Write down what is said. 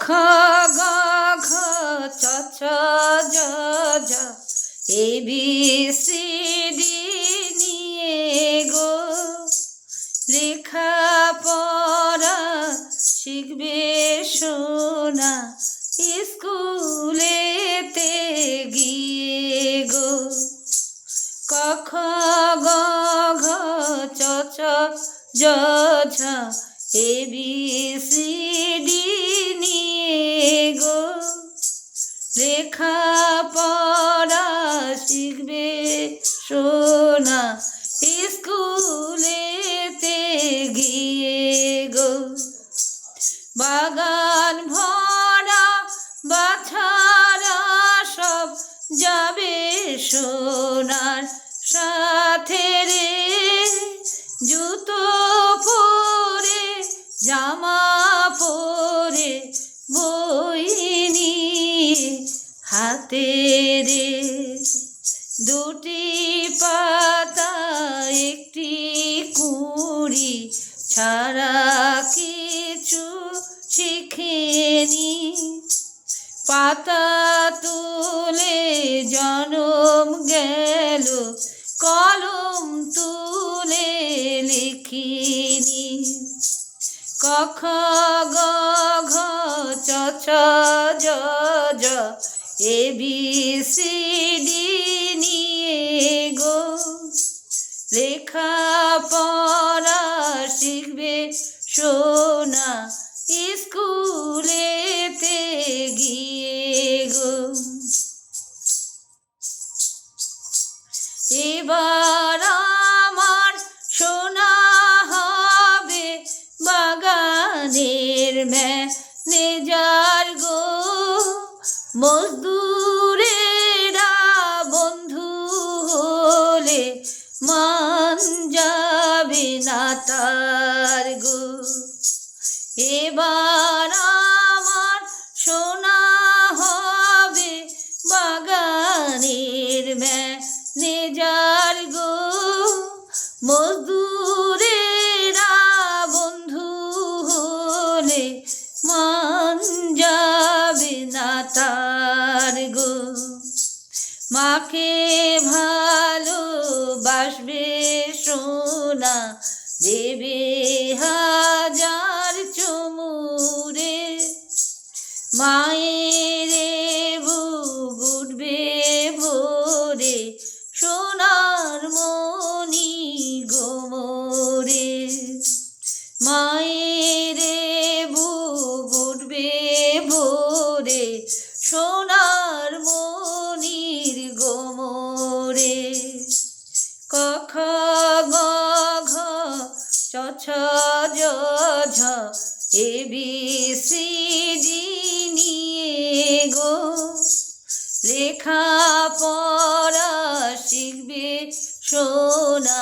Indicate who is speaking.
Speaker 1: গ ঘ চ ছ জ ঝ এ বি সি ডি নিয়ে গো লেখা পড়া শিখবে সোনা স্কুলেতে গিয়ে গো। ক খ গ ঘ চ ছ জ ঝ এ বি সি ডি নিয়ে গো লেখা পড়া শিখবে সোনা স্কুলেতে গিয়ে গো। বাগান ভরা বাছারা সব যাবে সোনার সাথে রে, জুতো পরে জামা পরে বই নিয়ে হাতে রে, দুটি পাতা একটি কুঁড়ি ছাড়া কিছু শিখেনি, পাতা তুলে জনম গেল কলম তুলে লিখিনি। ক খ গ ঘ চ ছ জ ঝ এ বি সি ডি নিয়ে গো লেখা পড়া শিখবে সোনা স্কুলেতে গিয়ে গো। এবার আমার সোনা হবে বাগানের ম্যানেজার গো, মজদুরেরা বন্ধু হলে মান যাবে না তার গো। এবার আমার সোনা হবে বাগানের ম্যানেজার গো, মজদুরেরা বন্ধু হলে মান যাবে না তার গো। মাকে ভালোবাসবে সোনা দেবে হাজার চুমুরে, মায়ের বুক উঠবে ভোরে সোনার মণি গোমরে, মায়ের বুক উঠবে ভোরে সোনার মণির গোমরে। ক খ গ ঘ চ ছ জ ঝ এ বি সি ডি নিয়ে গো লেখা পড়া শিখবে সোনা